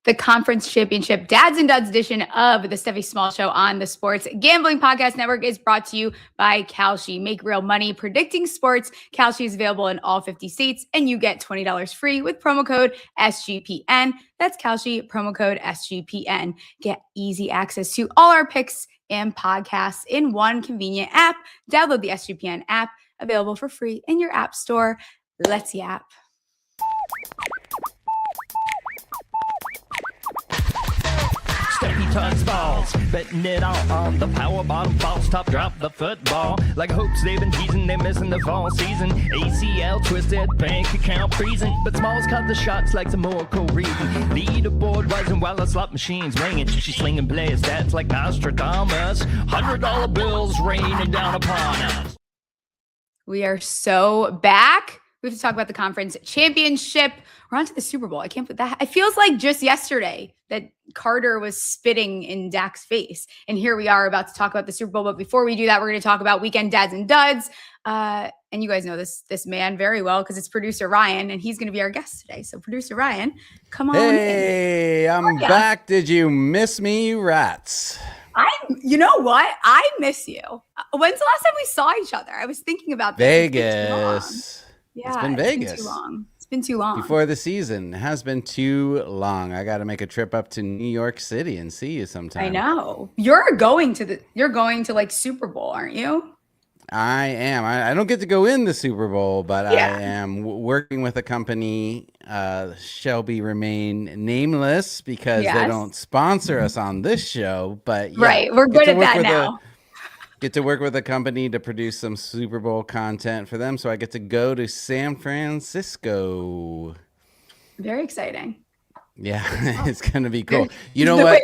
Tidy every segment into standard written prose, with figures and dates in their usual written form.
The conference championship Dads and Duds edition of the Stephie Smalls Show on the Sports Gambling Podcast Network is brought to you by Kalshi. Make real money predicting sports. Kalshi is available in all 50 states, and you get $20 free with promo code SGPN. That's Kalshi, promo code SGPN. Get easy access to all our picks and podcasts in one convenient app. Download the SGPN app, available for free in your app store. Let's yap. Stephie touch balls, betting it all on the power bottom false top drop the football. Like hopes they've been teasing, they're missing the fall season. ACL twisted, bank account freezing, but Smalls caught the shots like some more reason. Leaderboard rising while the slot machine's ringing. She's slinging player stats like Nostradamus. $100 bills raining down upon us. We are so back. We have to talk about the conference championship. We're on to the Super Bowl. I can't put that. It feels like just yesterday that Carter was spitting in Dak's face. And here we are about to talk about the Super Bowl. But before we do that, we're going to talk about weekend dads and duds. And you guys know this man very well because it's producer Ryan, and he's going to be our guest today. So producer Ryan, come on. Hey, I'm back. Did you miss me, rats? You know what? I miss you. When's the last time we saw each other? I was thinking about this. Vegas. Yeah, it's been Vegas. It's been too long. Before the season. It has been too long. I got to make a trip up to New York City and see you sometime. I know. You're going to like Super Bowl, aren't you? I am. I don't get to go in the Super Bowl, but yeah. I am working with a company, shall be remain nameless because they don't sponsor us on this show. But yeah, right, we're good at that now. Get to work with a company to produce some Super Bowl content for them, so I get to go to San Francisco. Very exciting. Yeah, it's gonna be cool. You know what?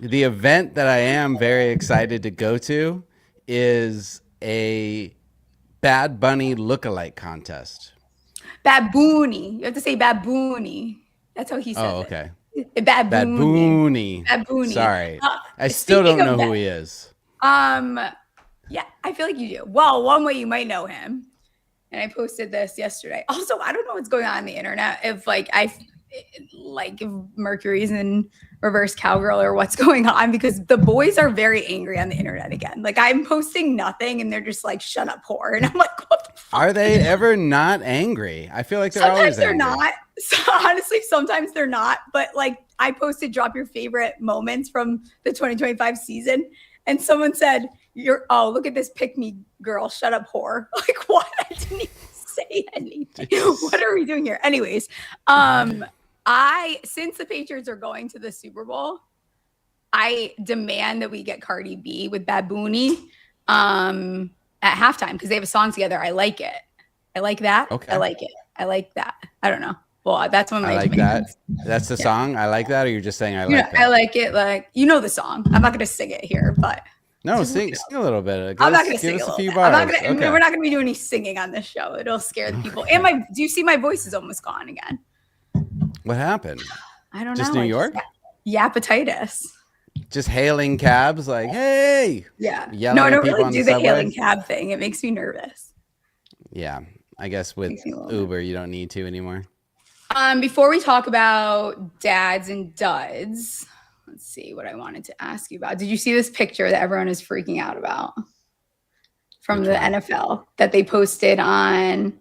The event that I am very excited to go to is a Bad Bunny lookalike contest. Baboony. You have to say baboony. That's how he says it. Oh, okay. Baboony. Sorry. I still don't know who he is. Yeah, I feel like you do. Well, one way you might know him, and I posted this yesterday. Also, I don't know what's going on the internet. If if Mercury's in reverse cowgirl or what's going on, because the boys are very angry on the internet again. Like, I'm posting nothing and they're just like, shut up, whore. And I'm like, what the fuck? Are they ever not angry? I feel like they're always angry. Sometimes they're not. So, honestly, sometimes they're not. But like, I posted drop your favorite moments from the 2025 season. And someone said, look at this pick me girl. Shut up, whore. Like, what? I didn't even say anything. What are we doing here? Anyways, since the Patriots are going to the Super Bowl, I demand that we get Cardi B with Baboony at halftime because they have a song together. I like it. I like that. Okay. I like it. I like that. I don't know. Well, that's one of my. I like that. That's the song. I like that, or you're just saying I like that. I like it. Like, you know the song. I'm not going to sing it here, but no, sing a little bit. I'm not going to sing us a few bit. bars. We're not going to be doing any singing on this show. It'll scare the people. And do you see my voice is almost gone again? What happened? I don't know. Just New York? Yapatitis. Just hailing cabs, like, hey. Yeah. No, I don't really do the hailing cab thing. It makes me nervous. Yeah. I guess with Uber, you don't need to anymore. Before we talk about dads and duds, let's see what I wanted to ask you about. Did you see this picture that everyone is freaking out about from the NFL that they posted on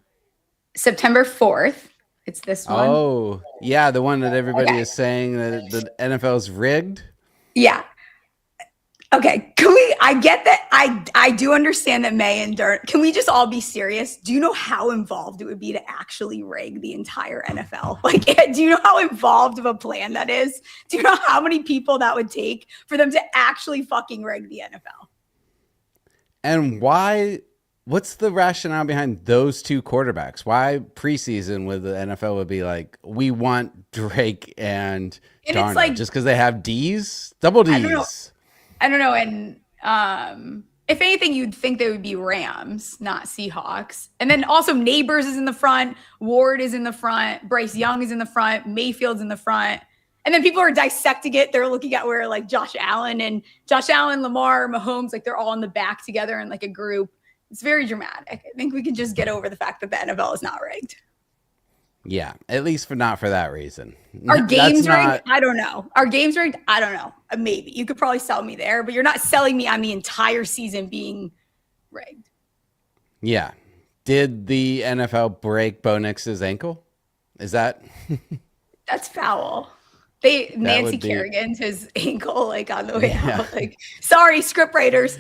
September 4th? It's this one. Oh, yeah. The one that everybody is saying that the NFL is rigged. Yeah. Okay. I get that. I do understand that May and Dirt. Can we just all be serious? Do you know how involved it would be to actually rig the entire NFL? Like, do you know how involved of a plan that is? Do you know how many people that would take for them to actually fucking rig the NFL? And why? What's the rationale behind those two quarterbacks? Why preseason with the NFL would be like, we want Drake and Darnold, it's like, just because they have D's, double D's. I don't know. And if anything, you'd think they would be Rams, not Seahawks. And then also Neighbors is in the front. Ward is in the front. Bryce Young is in the front. Mayfield's in the front. And then people are dissecting it. They're looking at where like Josh Allen, Lamar, Mahomes, like they're all in the back together in like a group. It's very dramatic. I think we can just get over the fact that the NFL is not rigged. Yeah, at least not for that reason. Are games rigged? I don't know. Are games rigged? I don't know. Maybe. You could probably sell me there, but you're not selling me on the entire season being rigged. Yeah. Did the NFL break Bo Nix's ankle? Is that? That's foul. Nancy Kerrigan's his ankle like on the way out. Like, sorry, script writers.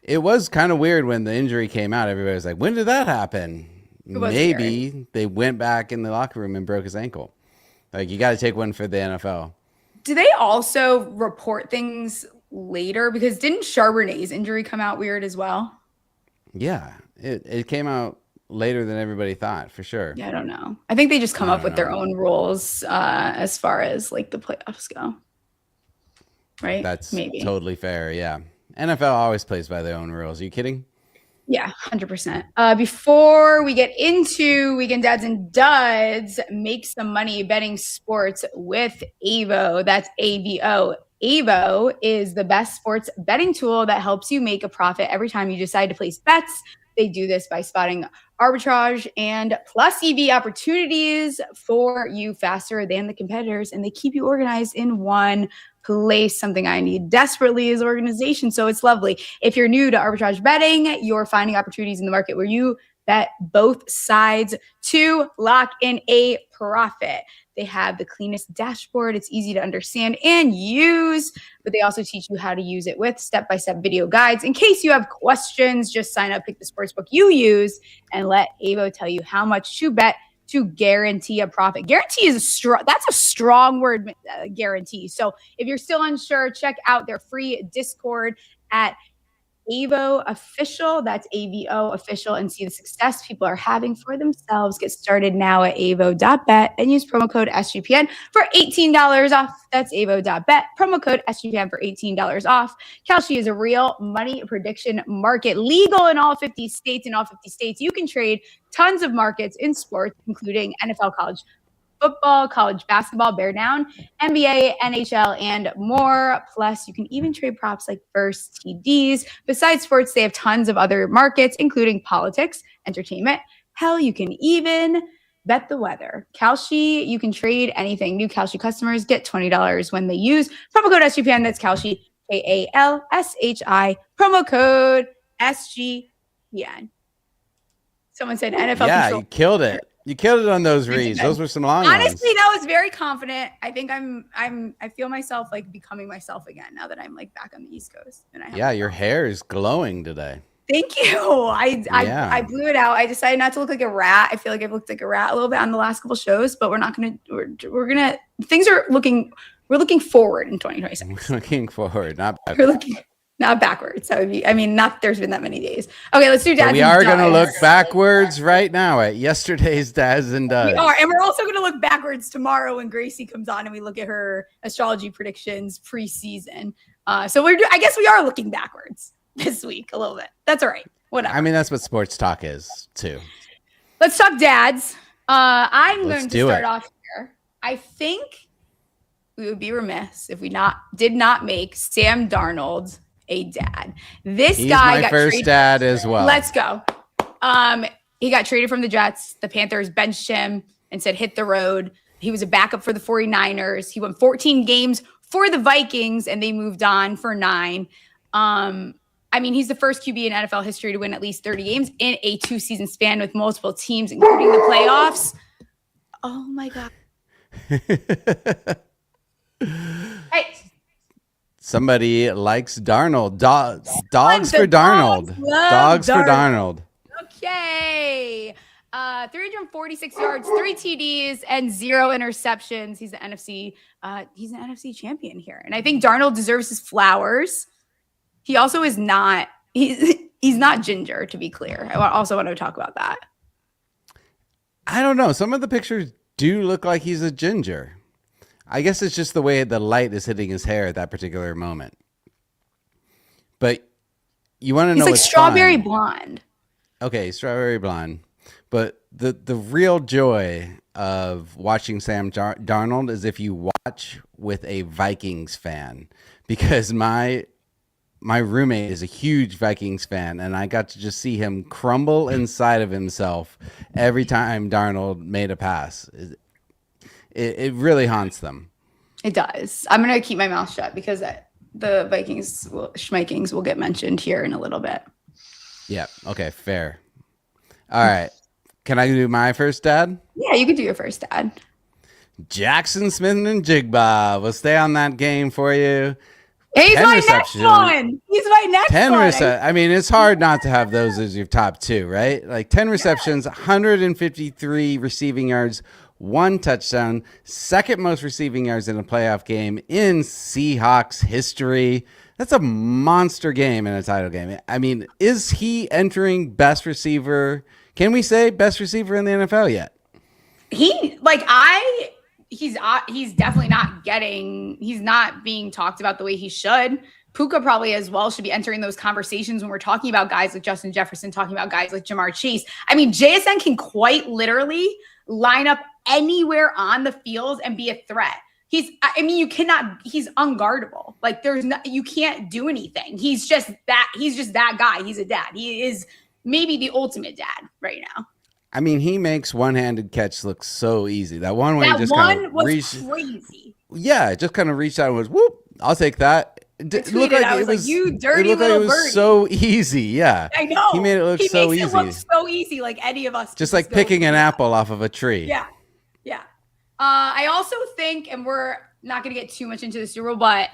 It was kind of weird when the injury came out. Everybody was like, when did that happen? Maybe scary. They went back in the locker room and broke his ankle. Like, you got to take one for the NFL. Do they also report things later? Because didn't Charbonnet's injury come out weird as well? Yeah, it came out later than everybody thought, for sure. Yeah, I don't know. I think they just come up with their own rules as far as like the playoffs go. Right? That's totally fair. Yeah. NFL always plays by their own rules. Are you kidding? Yeah, 100%. Before we get into Weekend Dads and Duds, make some money betting sports with Avo. That's AVO. Avo is the best sports betting tool that helps you make a profit every time you decide to place bets. They do this by spotting arbitrage and plus EV opportunities for you faster than the competitors, and they keep you organized in one place. Something I need desperately is organization, so it's lovely. If you're new to arbitrage betting, you're finding opportunities in the market where you bet both sides to lock in a profit. They have the cleanest dashboard. It's easy to understand and use, but they also teach you how to use it with step-by-step video guides. In case you have questions, just sign up, pick the sportsbook you use, and let Avo tell you how much to bet to guarantee a profit. Guarantee is that's a strong word, guarantee. So if you're still unsure, check out their free Discord at Avo Official. That's AVO Official, and see the success people are having for themselves. Get started now at avo.bet and use promo code SGPN for $18 off. That's avo.bet, promo code SGPN for $18 off. Kalshi is a real money prediction market, legal in all 50 states. In all 50 states, you can trade tons of markets in sports, including NFL, college football, college basketball, bear down, NBA, NHL, and more. Plus, you can even trade props like first TDs. Besides sports, they have tons of other markets, including politics, entertainment. Hell, you can even bet the weather. Kalshi, you can trade anything. New Kalshi customers get $20 when they use promo code SGPN. That's Kalshi, KALSHI, promo code SGPN. Someone said NFL. Yeah, control. You killed it. You killed it on those reads. Those were some long ones. Honestly, that was very confident. I think I feel myself like becoming myself again now that I'm like back on the East Coast. And your hair is glowing today. Thank you. I blew it out. I decided not to look like a rat. I feel like I've looked like a rat a little bit on the last couple shows, but we're looking forward in 2026. We're looking forward, not back. We're looking not backwards. That would be, there's been that many days. Okay, let's do dads. We are going to look backwards right now at yesterday's dads and duds. We are, and we're also going to look backwards tomorrow when Gracie comes on and we look at her astrology predictions preseason. So I guess we are looking backwards this week a little bit. That's all right. Whatever. That's what sports talk is too. Let's talk dads. I'm going to start off here. I think we would be remiss if we did not make Sam Darnold a dad. He's guy got first traded. Dad as well. Let's go. He got traded from the Jets. The Panthers benched him and said, hit the road. He was a backup for the 49ers. He won 14 games for the Vikings and they moved on for 9. He's the first QB in NFL history to win at least 30 games in a 2-season span with multiple teams, including the playoffs. Oh my God. Hey. Somebody likes Darnold. Dogs for Darnold. Dogs for Darnold. Okay. 346 yards, 3 TDs, and 0 interceptions. He's an NFC champion here. And I think Darnold deserves his flowers. He also is not, he's not ginger, to be clear. I also want to talk about that. I don't know. Some of the pictures do look like he's a ginger. I guess it's just the way the light is hitting his hair at that particular moment. But you want to know what's strawberry blonde. Okay, strawberry blonde. But the real joy of watching Sam Darnold is if you watch with a Vikings fan, because my my roommate is a huge Vikings fan, and I got to just see him crumble inside of himself every time Darnold made a pass. It really haunts them. It does. I'm going to keep my mouth shut because the Schmikings will get mentioned here in a little bit. Yeah. Okay. Fair. All right. Can I do my first dad? Yeah, you could do your first dad. Jaxon Smith-Njigba. We'll stay on that game for you. He's my next one. He's my next 10 one. I mean, it's hard not to have those as your top two, right? Like 10 receptions, 153 receiving yards, 1 touchdown, second most receiving yards in a playoff game in Seahawks history. That's a monster game in a title game. I mean, is he entering best receiver? Can we say best receiver in the NFL yet? He's definitely he's not being talked about the way he should. Puka probably as well should be entering those conversations when we're talking about guys like Justin Jefferson, talking about guys like Jamar Chase. I mean, JSN can quite literally line up anywhere on the field and be a threat. He's unguardable. Like you can't do anything. He's just that guy. He's a dad. He is maybe the ultimate dad right now. I mean, he makes one-handed catch look so easy. That one where he just kind of crazy. Yeah, it just kind of reached out and was, whoop, I'll take that. It looked like you dirty little birdie. It was so easy, yeah. I know. He made it look so easy. He makes it look so easy, like any of us. Just like picking an apple off of a tree. Yeah. I also think, and we're not going to get too much into the Super Bowl, but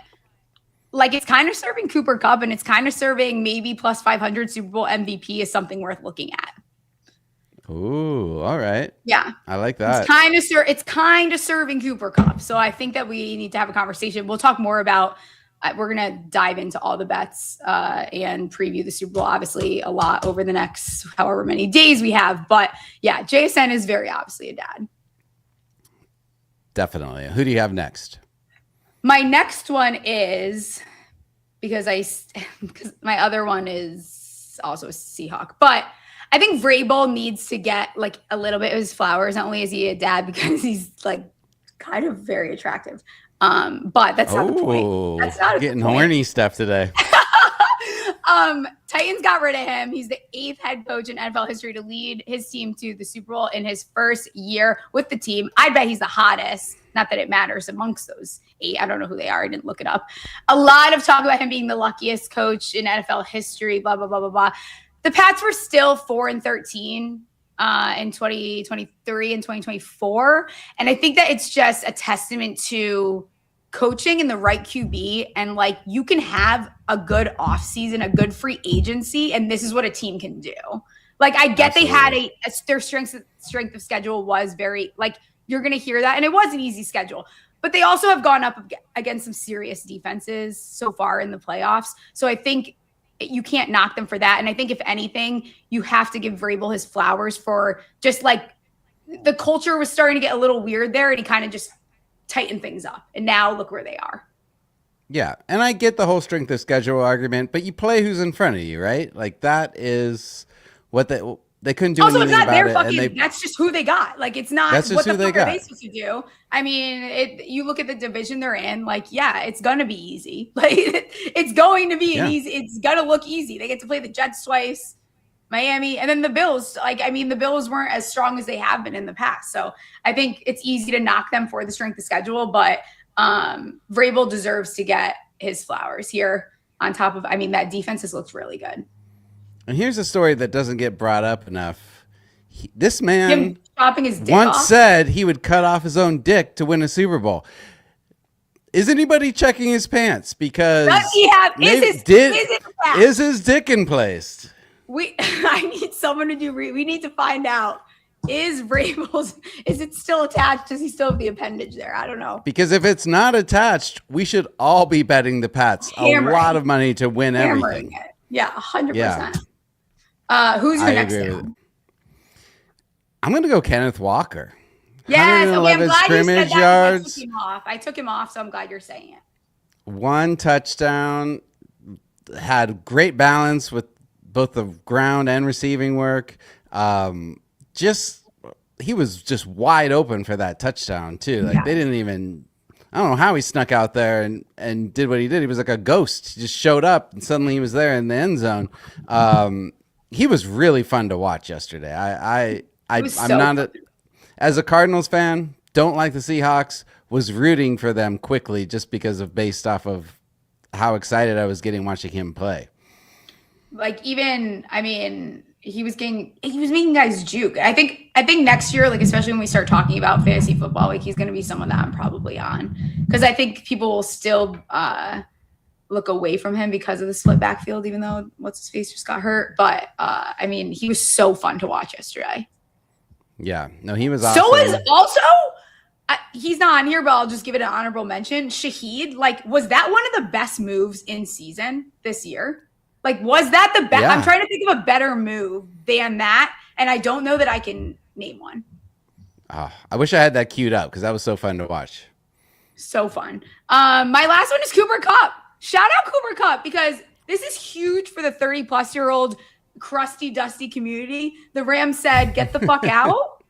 like it's kind of serving Cooper Kupp and it's kind of serving maybe plus 500 Super Bowl MVP is something worth looking at. Ooh, all right. Yeah. I like that. It's kind of serving Cooper Kupp. So I think that we need to have a conversation. We'll talk more about, we're going to dive into all the bets and preview the Super Bowl, obviously a lot over the next however many days we have. But yeah, JSN is very obviously a dad. Definitely. Who do you have next? My next one is because my other one is also a Seahawk, but I think Vrabel needs to get like a little bit of his flowers. Not only is he a dad because he's like kind of very attractive, but that's not the point. That's not getting horny stuff today. Titans got rid of him. He's the 8th head coach in NFL history to lead his team to the Super Bowl in his first year with the team. I bet he's the hottest. Not that it matters amongst those 8. I don't know who they are. I didn't look it up. A lot of talk about him being the luckiest coach in NFL history, blah, blah, blah, blah, blah. The Pats were still 4-13 in 2023 and 2024. And I think that it's just a testament to coaching and the right QB. And like, you can have a good offseason, a good free agency, and this is what a team can do. Like, I get Absolutely. They had their strength of schedule was very, like, you're going to hear that. And it was an easy schedule. But they also have gone up against some serious defenses so far in the playoffs. So I think you can't knock them for that. And I think if anything, you have to give Vrabel his flowers for just like the culture was starting to get a little weird there. And he kind of just tightened things up. And now look where they are. Yeah. And I get the whole strength of schedule argument, but you play who's in front of you, right? Like that is what they couldn't do anything about it. Fucking, that's just who they got. Like, it's not what the fuck are they supposed to do? I mean, you look at the division they're in, like, yeah, it's going to be easy. Like, it's going to be easy. It's going to look easy. They get to play the Jets twice, Miami, and then the Bills. Like, I mean, the Bills weren't as strong as they have been in the past. So I think it's easy to knock them for the strength of schedule, but Vrabel deserves to get his flowers here on top of, I mean, that defense has looked really good. And here's a story that doesn't get brought up enough. This man once said he would cut off his own dick to win a Super Bowl. Is anybody checking his pants? Because does he have? Is his dick in place? I need someone to do. We need to find out. Is Vrabel's? Is it still attached? Does he still have the appendage there? I don't know. Because if it's not attached, we should all be betting the Pats a lot of money to win everything. It. Yeah, 100%. Who's your next one? I'm going to go Kenneth Walker. Yes, okay, I'm glad you said that. Yards. I took him off, so I'm glad you're saying it. 1 touchdown, had great balance with both the ground and receiving work. He was just wide open for that touchdown too. Like they didn't even I don't know how he snuck out there and did what he did. He was like a ghost. He just showed up and suddenly he was there in the end zone. He was really fun to watch yesterday. As a Cardinals fan, don't like the Seahawks, was rooting for them quickly just because of based off of how excited I was getting watching him play. Like he was making guys juke. I think next year, like especially when we start talking about fantasy football, like he's going to be someone that I'm probably on, because I think people will still look away from him because of the split backfield, even though what's his face just got hurt. But he was so fun to watch yesterday. Yeah, no, he was awesome. So is also he's not on here, but I'll just give it an honorable mention. Shaheed, like, was that one of the best moves in season this year? Like, was that the best? Yeah. I'm trying to think of a better move than that, and I don't know that I can name one. I wish I had that queued up because that was so fun to watch. So fun. My last one is Cooper Kupp. Shout out Cooper Kupp, because this is huge for the 30-plus-year-old crusty, dusty community. The Rams said, get the fuck out.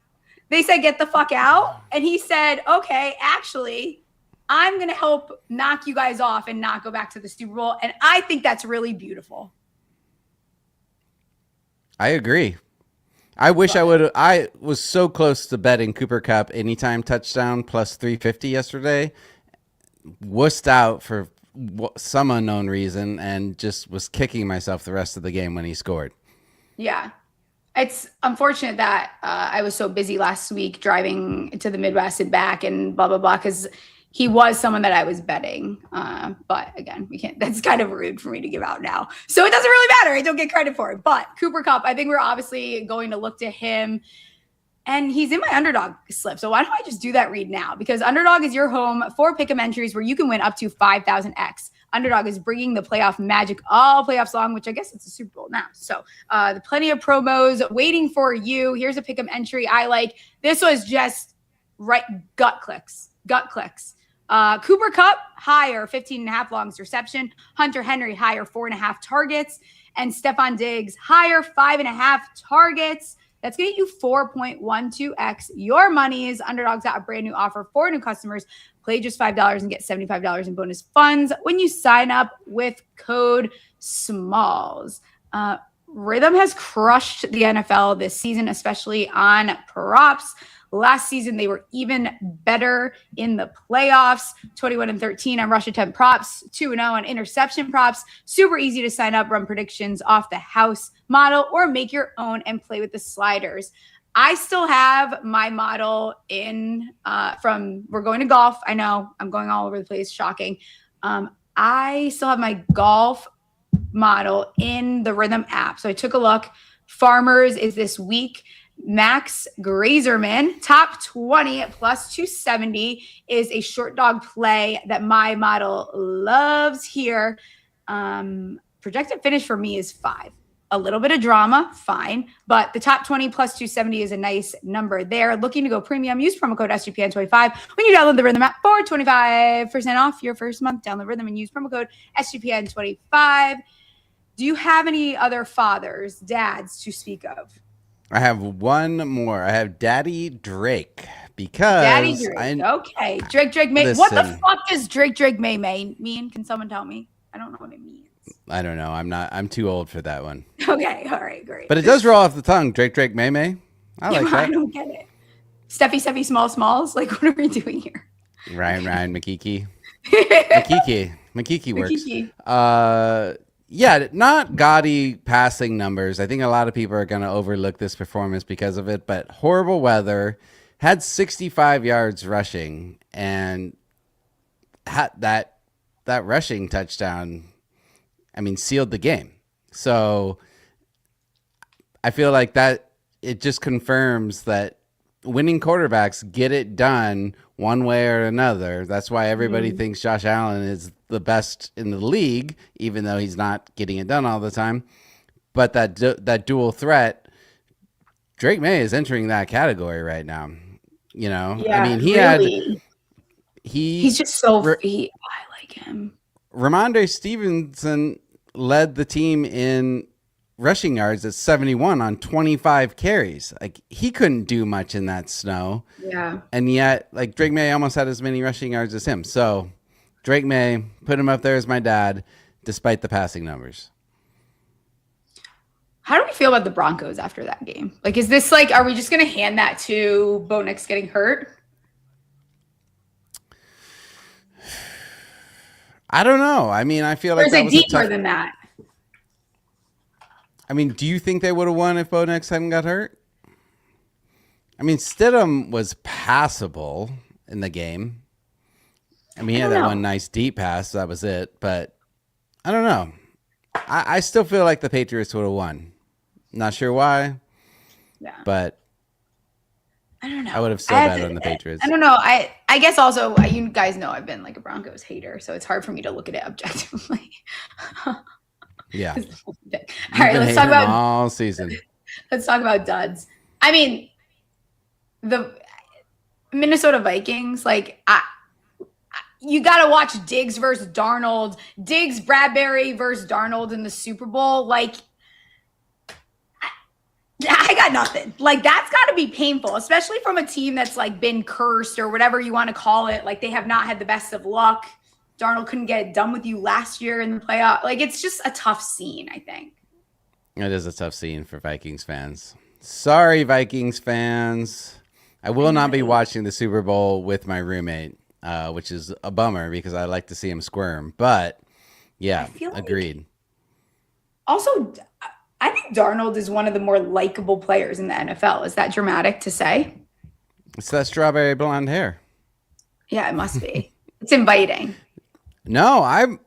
They said, get the fuck out. And he said, okay, actually, I'm going to help knock you guys off and not go back to the Super Bowl. And I think that's really beautiful. I agree. I wish I would. I was so close to betting Cooper Kupp anytime touchdown plus 350 yesterday. Wussed out for some unknown reason and just was kicking myself the rest of the game when he scored. Yeah. It's unfortunate that I was so busy last week driving to the Midwest and back and blah, blah, blah, because he was someone that I was betting. But again, we can't, that's kind of rude for me to give out now. So it doesn't really matter. I don't get credit for it. But Cooper Kupp, I think we're obviously going to look to him. And he's in my underdog slip. So why don't I just do that read now? Because underdog is your home for pick'em entries where you can win up to 5,000x. Underdog is bringing the playoff magic all playoffs long, which I guess it's a Super Bowl now. So plenty of promos waiting for you. Here's a pick'em entry I like. This was just right gut clicks. Cooper Kupp, higher 15.5 longs reception. Hunter Henry, higher 4.5 targets. And Stefon Diggs, higher 5.5 targets. That's going to get you 4.12x your money's. Underdog's got a brand new offer for new customers. Play just $5 and get $75 in bonus funds when you sign up with code SMALLS. Rhythm has crushed the NFL this season, especially on props. Last season, they were even better in the playoffs. 21-13 on rush attempt props, 2-0 on interception props. Super easy to sign up, run predictions off the house model, or make your own and play with the sliders. I still have my model in we're going to golf. I know I'm going all over the place. Shocking. I still have my golf model in the Rhythm app. So I took a look. Farmers is this week. Max Grazerman, top 20 plus 270 is a short dog play that my model loves here. Projected finish for me is 5. A little bit of drama, fine. But the top 20 plus 270 is a nice number there. Looking to go premium, use promo code SGPN25 when you download the Rhythm app for 25% off your first month. Download Rhythm and use promo code SGPN25. Do you have any other dads to speak of? I have one more. I have Daddy Drake because Daddy Drake. Okay, Drake May. What the fuck does Drake May mean? Can someone tell me? I don't know what it means. I don't know. I'm too old for that one. Okay, all right, great. But it does roll off the tongue. Drake May. I like that. I don't get it. Stephie Smalls. Like, what are we doing here? Ryan McKee. McKee works. Yeah, not gaudy passing numbers. I think a lot of people are going to overlook this performance because of it, but horrible weather, had 65 yards rushing, and had that rushing touchdown, sealed the game. So I feel like that it just confirms that winning quarterbacks get it done one way or another. That's why everybody thinks Josh Allen is the best in the league, even though he's not getting it done all the time. But that dual threat, Drake May is entering that category right now. Yeah, he's just so I like him. Ramondre Stevenson led the team in rushing yards at 71 on 25 carries. Like, he couldn't do much in that snow. Yeah. And yet, like, Drake May almost had as many rushing yards as him. So Drake May, put him up there as my dad, despite the passing numbers. How do we feel about the Broncos after that game? Like, is this like, are we just going to hand that to Bo Nix getting hurt? I don't know. I mean, I feel like that was deeper than that. I mean, do you think they would have won if Bo Nix hadn't got hurt? I mean, Stidham was passable in the game. I mean, he had that one nice deep pass. That was it. But I don't know. I still feel like the Patriots would have won. Not sure why. Yeah. But I don't know. I would have still bet on the Patriots. I don't know. I guess also, you guys know I've been like a Broncos hater, so it's hard for me to look at it objectively. Yeah. All right, let's talk about all season. Let's talk about duds. I mean, the Minnesota Vikings, like, you got to watch Diggs versus Darnold, Diggs, Bradbury versus Darnold in the Super Bowl. Like, I got nothing. Like, that's got to be painful, especially from a team that's like been cursed or whatever you want to call it. Like, they have not had the best of luck. Darnold couldn't get it done with you last year in the playoff. Like, it's just a tough scene, I think. It is a tough scene for Vikings fans. Sorry, Vikings fans. I will not be watching the Super Bowl with my roommate, which is a bummer because I like to see him squirm. But, yeah, agreed. Also, I think Darnold is one of the more likable players in the NFL. Is that dramatic to say? It's that strawberry blonde hair. Yeah, it must be. It's inviting. No, I'm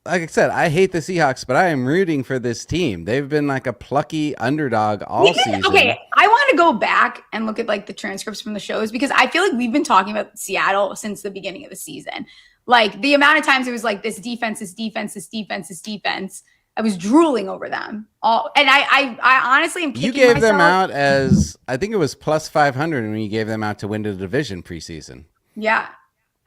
like I said, I hate the Seahawks, but I am rooting for this team. They've been like a plucky underdog all season. Okay, I want to go back and look at like the transcripts from the shows because I feel like we've been talking about Seattle since the beginning of the season. Like, the amount of times it was like this defense, this defense, this defense, this defense. I was drooling over them all, and I honestly am kicking myself. You gave them out as, I think it was plus 500 when you gave them out to win the division preseason. Yeah.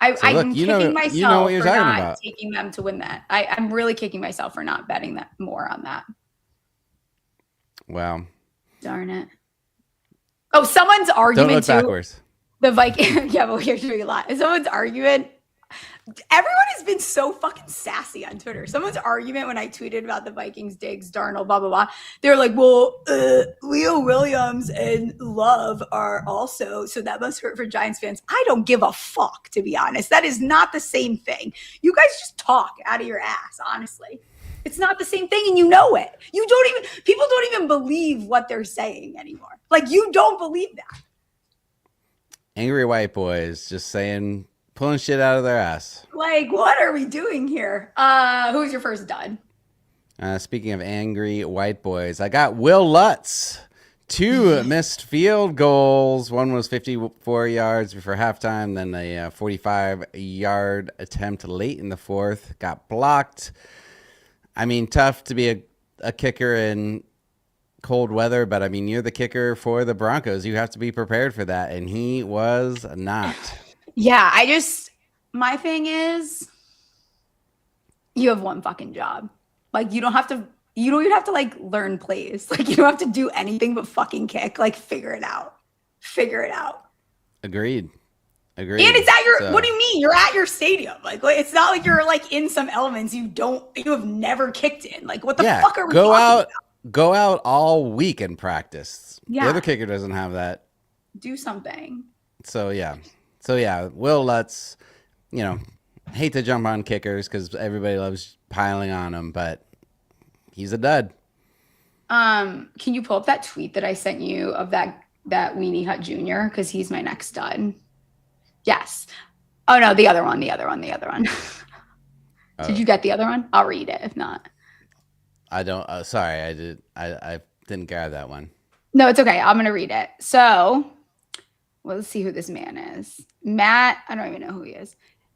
I'm kicking myself for not taking them to win that. I'm really kicking myself for not betting that more on that. Wow. Darn it. Oh, someone's argument Don't look too. Backwards. The Viking. Yeah, well, here's doing a lot. Someone's argument. Everyone has been so fucking sassy on Twitter. Someone's argument when I tweeted about the Vikings, Diggs, Darnold, blah, blah, blah. They're like, well, Leo Williams and Love are also, so that must hurt for Giants fans. I don't give a fuck, to be honest. That is not the same thing. You guys just talk out of your ass, honestly. It's not the same thing, and you know it. People don't even believe what they're saying anymore. Like, you don't believe that. Angry white boys just saying, pulling shit out of their ass. Like, what are we doing here? Who's your first dud? Speaking of angry white boys, I got Wil Lutz. 2 missed field goals. One was 54 yards before halftime, then a 45-yard attempt late in the fourth. Got blocked. I mean, tough to be a kicker in cold weather, but I mean, you're the kicker for the Broncos. You have to be prepared for that, and he was not. Yeah, my thing is, you have one fucking job. Like, you don't even have to like learn plays. Like, you don't have to do anything but fucking kick. Like, figure it out. Agreed. And it's at what do you mean? You're at your stadium. Like, it's not like you're like in some elements you have never kicked in. Like, what the fuck are we talking about? Go out all week and practice. Yeah. The other kicker doesn't have that. Do something. So yeah, Wil Lutz, hate to jump on kickers because everybody loves piling on him, but he's a dud. Can you pull up that tweet that I sent you of that Weenie Hut Jr.? Because he's my next dud. Yes. Oh no, the other one. Did you get the other one? I'll read it if not. I don't. Sorry, I did. I didn't grab that one. No, it's okay. I'm gonna read it. So, well, let's see who this man is. Matt. I don't even know who he is.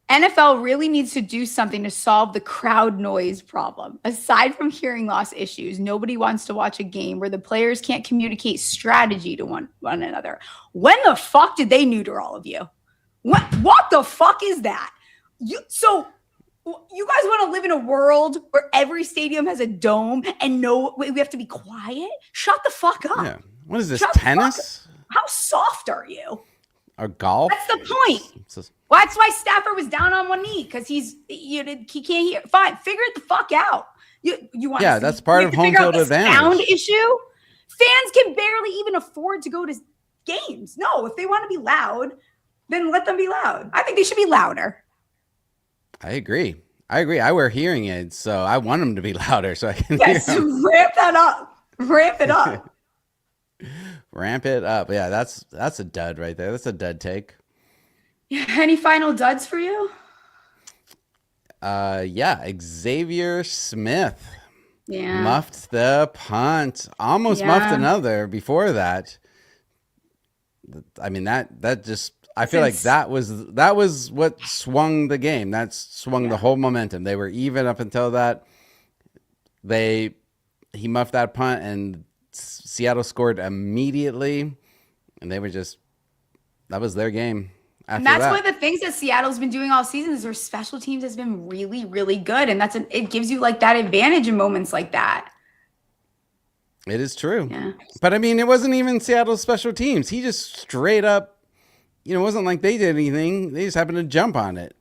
NFL really needs to do something to solve the crowd noise problem. Aside from hearing loss issues, nobody wants to watch a game where the players can't communicate strategy to one another. When the fuck did they neuter all of you? What the fuck is that? You guys want to live in a world where every stadium has a dome and we have to be quiet? Shut the fuck up. Yeah. What is this, tennis? How soft are you? Or golf? That's the point. Well, that's why Stafford was down on one knee, because he can't hear. Fine, figure it the fuck out. You want? Yeah, that's part of home field advantage. Sound issue. Fans can barely even afford to go to games. No, if they want to be loud, then let them be loud. I think they should be louder. I agree. I wear hearing aids, so I want them to be louder so I can hear them. Ramp that up. Ramp it up. Ramp it up. Yeah, that's a dud right there. That's a dud take. Yeah. Any final duds for you? Yeah, Xavier Smith. Yeah. Muffed the punt. Almost muffed another before that. I mean, that just, I feel like that was what swung the game. That swung the whole momentum. They were even up until that. He muffed that punt and Seattle scored immediately, and they were just, that was their game. And that's one of the things that Seattle's been doing all season is their special teams has been really, really good. And it gives you like that advantage in moments like that. It is true. Yeah. But I mean, it wasn't even Seattle's special teams. He just straight up, it wasn't like they did anything. They just happened to jump on it.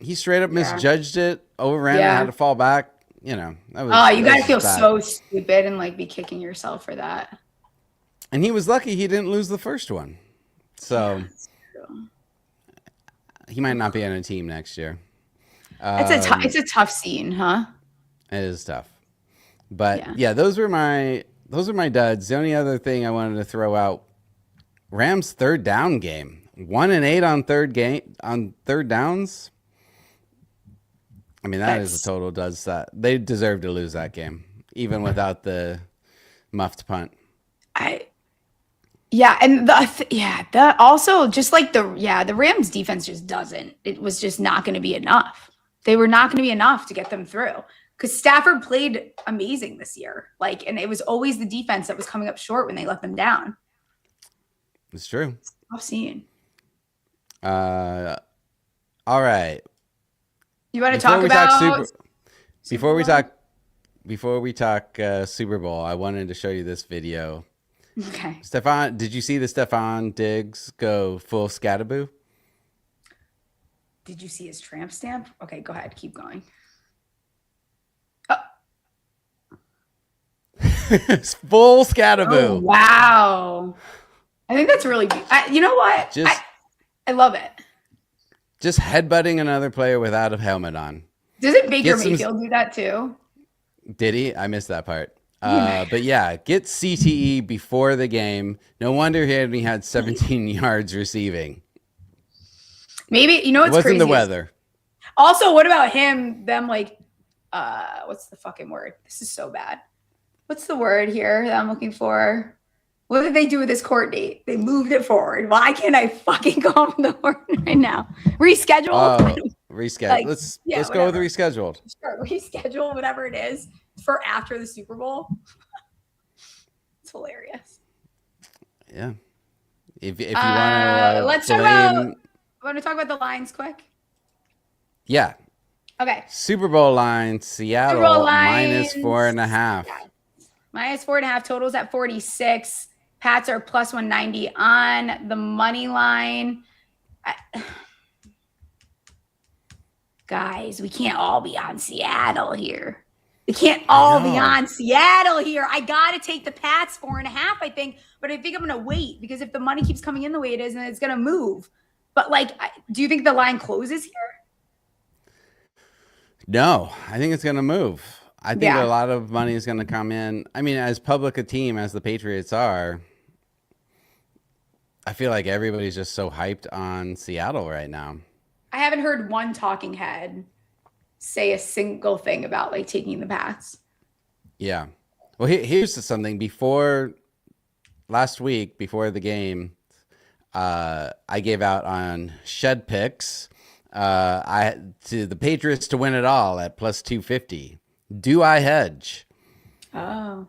He straight up misjudged it, overran it, had to fall back. That was, you gotta feel so stupid and like be kicking yourself for that. And he was lucky he didn't lose the first one. So he might not be on a team next year. It's a tough scene, huh? It is tough. But yeah, those were my duds. The only other thing I wanted to throw out, Rams' third down game. 1-8 on third downs. I mean, that is a total dud set. They deserve to lose that game, even without the muffed punt. Also just like the Rams defense just doesn't. It was just not going to be enough. They were not going to be enough to get them through. Because Stafford played amazing this year. And it was always the defense that was coming up short when they let them down. It's true. I've seen. All right. You want to talk about before we talk Super Bowl, I wanted to show you this video. Okay. Stefon, did you see the Stefon Diggs go full scataboo? Did you see his tramp stamp? Okay, go ahead. Keep going. Full scataboo. Oh, wow. I think that's really you know what? I love it. Just headbutting another player without a helmet on. Doesn't Baker Mayfield do that too? Did he? I missed that part. But yeah, get CTE before the game. No wonder he only had 17 yards receiving. Maybe, what's crazy? It wasn't the weather. Also, what about them what's the fucking word? This is so bad. What's the word here that I'm looking for? What did they do with this court date? They moved it forward. Why can't I fucking go on the word right now? Reschedule? Reschedule. Let's go with rescheduled. Sure, reschedule whatever it is for after the Super Bowl. It's hilarious. Yeah. If you want to want to talk about the lines quick? Yeah. Okay. Super Bowl line, Seattle minus 4.5. Yeah. Minus 4.5, totals at 46. Pats are plus 190 on the money line. Guys, we can't all be on Seattle here. We can't all be on Seattle here. I got to take the Pats 4.5, I think. But I think I'm going to wait because if the money keeps coming in the way it is, then it's going to move. But, do you think the line closes here? No, I think it's going to move. I think a lot of money is going to come in. I mean, as public a team as the Patriots are, I feel like everybody's just so hyped on Seattle right now. I haven't heard one talking head say a single thing about taking the Pats. Yeah. Well, here's something. Last week, before the game, I gave out on shed picks. To the Patriots to win it all at plus 250. Do I hedge? Oh,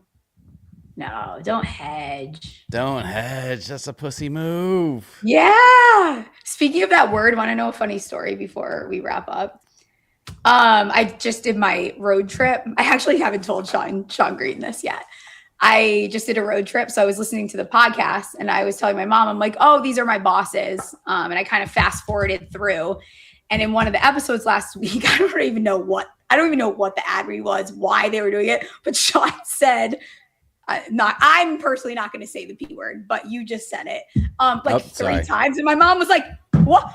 no, don't hedge. Don't hedge. That's a pussy move. Yeah. Speaking of that word, want to know a funny story before we wrap up? I just did my road trip. I actually haven't told Sean Green this yet. I just did a road trip. So I was listening to the podcast and I was telling my mom, I'm like, oh, these are my bosses. And I kind of fast forwarded through. And in one of the episodes last week, I don't even know what the ad read was, why they were doing it. But Sean said, I'm personally not going to say the P word, but you just said it three times. And my mom was like, what?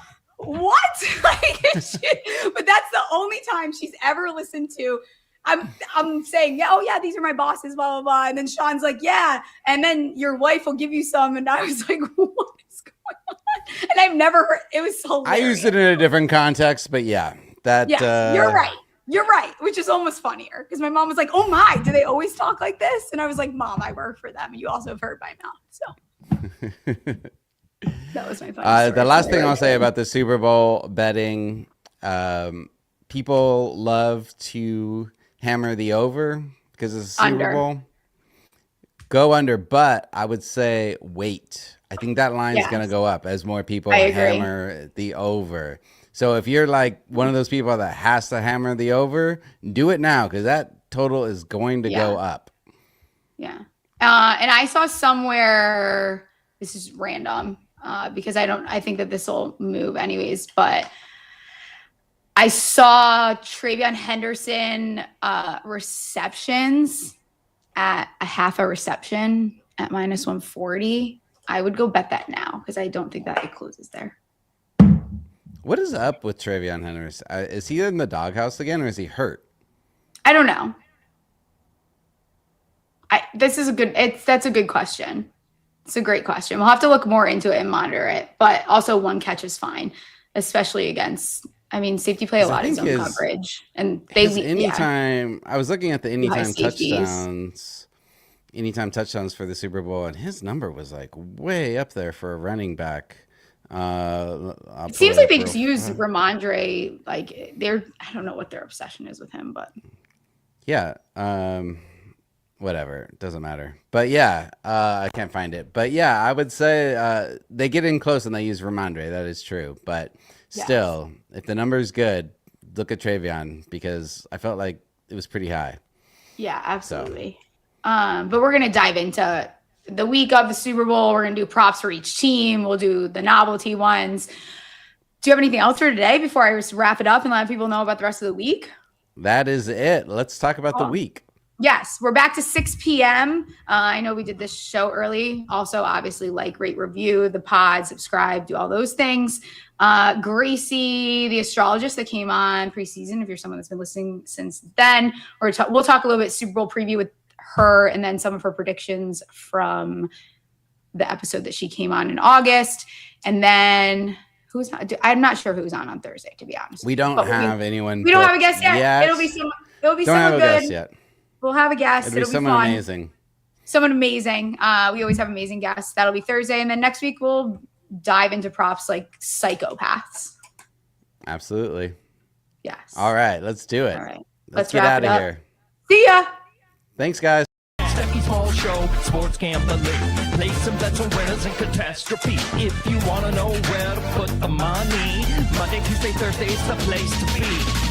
Like, but that's the only time she's ever listened to. I'm saying, yeah, oh yeah, these are my bosses, blah, blah, blah. And then Sean's like, yeah. And then your wife will give you some. And I was like, what is going on? And I've never heard, it was so hilarious. I used it in a different context, but yeah, you're right. You're right. Which is almost funnier because my mom was like, oh my, do they always talk like this? And I was like, Mom, I work for them. You also have heard my mouth. So that was my funny story. The last thing I'll say about the Super Bowl betting, people love to hammer the over because it's a Super Bowl. Go under, but I would say wait. I think that line is going to go up as more people hammer the over. So if you're like one of those people that has to hammer the over, do it now because that total is going to go up. Yeah. And I saw somewhere, this is random because I think that this will move anyways, but I saw Travion Henderson receptions at a half a reception at -140. I would go bet that now because I don't think that it closes there. What is up with Travion Henderson? Is he in the doghouse again or is he hurt? I don't know. That's a good question. It's a great question. We'll have to look more into it and monitor it. But also one catch is fine, especially against, safety play a lot of zone coverage. And I was looking at the anytime touchdowns for the Super Bowl, and his number was like way up there for a running back. It seems like they just use Ramondre. I don't know what their obsession is with him, but yeah, whatever, it doesn't matter. But yeah, I can't find it. But yeah, I would say they get in close and they use Ramondre. That is true. But still, if the number is good, look at Travion because I felt like it was pretty high. Yeah, absolutely. But we're gonna dive into the week of the Super Bowl. We're going to do props for each team. We'll do the novelty ones. Do you have anything else for today before I just wrap it up and let people know about the rest of the week? That is it. Let's talk about the week. Yes, we're back to 6 p.m. I know we did this show early. Also, obviously, rate, review the pod, subscribe, do all those things. Gracie, the astrologist that came on preseason, if you're someone that's been listening since then, we'll talk a little bit Super Bowl preview with her and then some of her predictions from the episode that she came on in August. And then I'm not sure who's on Thursday, to be honest. We don't have anyone. We don't have a guest yet. Yes. It'll be someone good. Guest yet. We'll have a guest. It'll be someone amazing. Someone amazing. We always have amazing guests. That'll be Thursday. And then next week we'll dive into props like psychopaths. Absolutely. Yes. All right, let's do it. All right. Let's get out of here. See ya. Thanks, guys. Stephie Smalls Show, sports gambling. Play some bets on winners and catastrophe. If you want to know where to put the money, Monday, Tuesday, Thursday's the place to be.